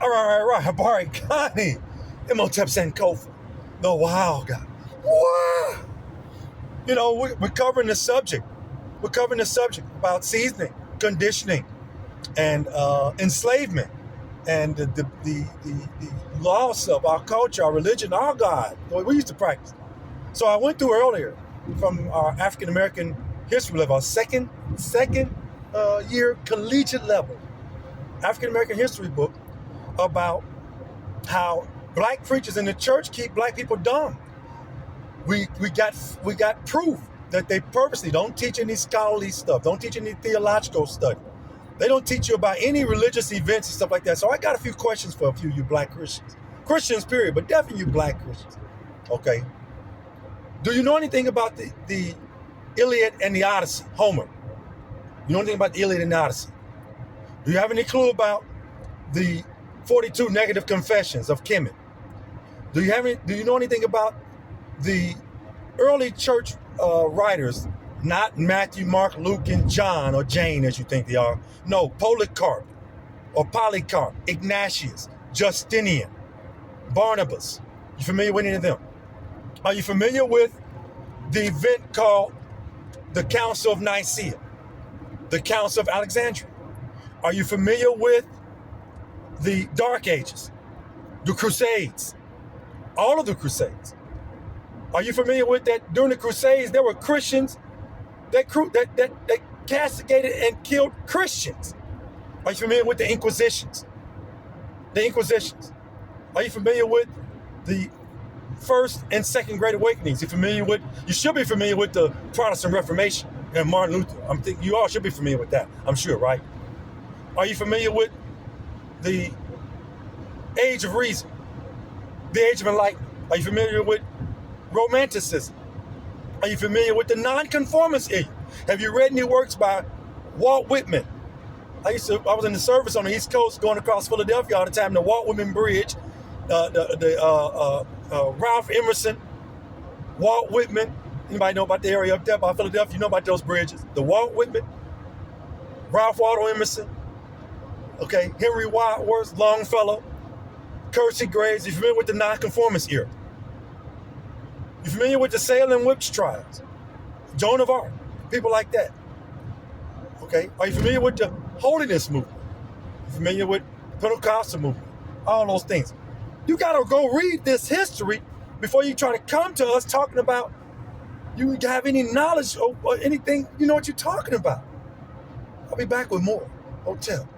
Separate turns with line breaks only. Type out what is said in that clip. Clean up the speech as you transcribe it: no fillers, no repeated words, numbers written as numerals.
All right. Habari Ghani. Imhotep Sankofa. The wild guy. Wow. We're covering the subject. We're covering the subject about seasoning, conditioning, and enslavement, and the loss of our culture, our religion, our God, the way we used to practice. So I went through earlier from our African American history level, our second year collegiate level African American history book about how black preachers in the church keep black people dumb. We got proof that they purposely don't teach any scholarly stuff, don't teach any theological study. They don't teach you about any religious events and stuff like that. So I got a few questions for a few of you black Christians, period, but definitely you black Christians. Okay. Do you know anything about the Iliad and the Odyssey, Homer? You know anything about the Iliad and the Odyssey? Do you have any clue about the 42 negative confessions of Kemet? Do you know anything about the early church writers, not Matthew, Mark, Luke, and John, or Jane as you think they are? No, Polycarp, Ignatius, Justinian, Barnabas. You familiar with any of them? Are you familiar with the event called the Council of Nicaea, the Council of Alexandria? Are you familiar with the Dark Ages, the Crusades, all of the Crusades? Are you familiar with that during the Crusades, there were Christians that castigated and killed Christians? Are you familiar with the Inquisitions? Are you familiar with the First and Second Great Awakenings? You should be familiar with the Protestant Reformation and Martin Luther. You all should be familiar with that, I'm sure, right? Are you familiar with the Age of Reason, the Age of Enlightenment? Are you familiar with Romanticism? Are you familiar with the Nonconformist era? Have you read any works by Walt Whitman? I was in the service on the East Coast going across Philadelphia all the time. The Walt Whitman Bridge, Ralph Emerson, Walt Whitman. Anybody know about the area up there by Philadelphia? You know about those bridges. The Walt Whitman, Ralph Waldo Emerson, okay, Henry Wadsworth Longfellow, Percy Graves. You familiar with the Nonconformist era? You familiar with the Salem witch trials? Joan of Arc, people like that. Okay, are you familiar with the holiness movement? You familiar with the Pentecostal movement? All those things. You gotta go read this history before you try to come to us talking about you have any knowledge or anything. You know what you're talking about. I'll be back with more. Hotel.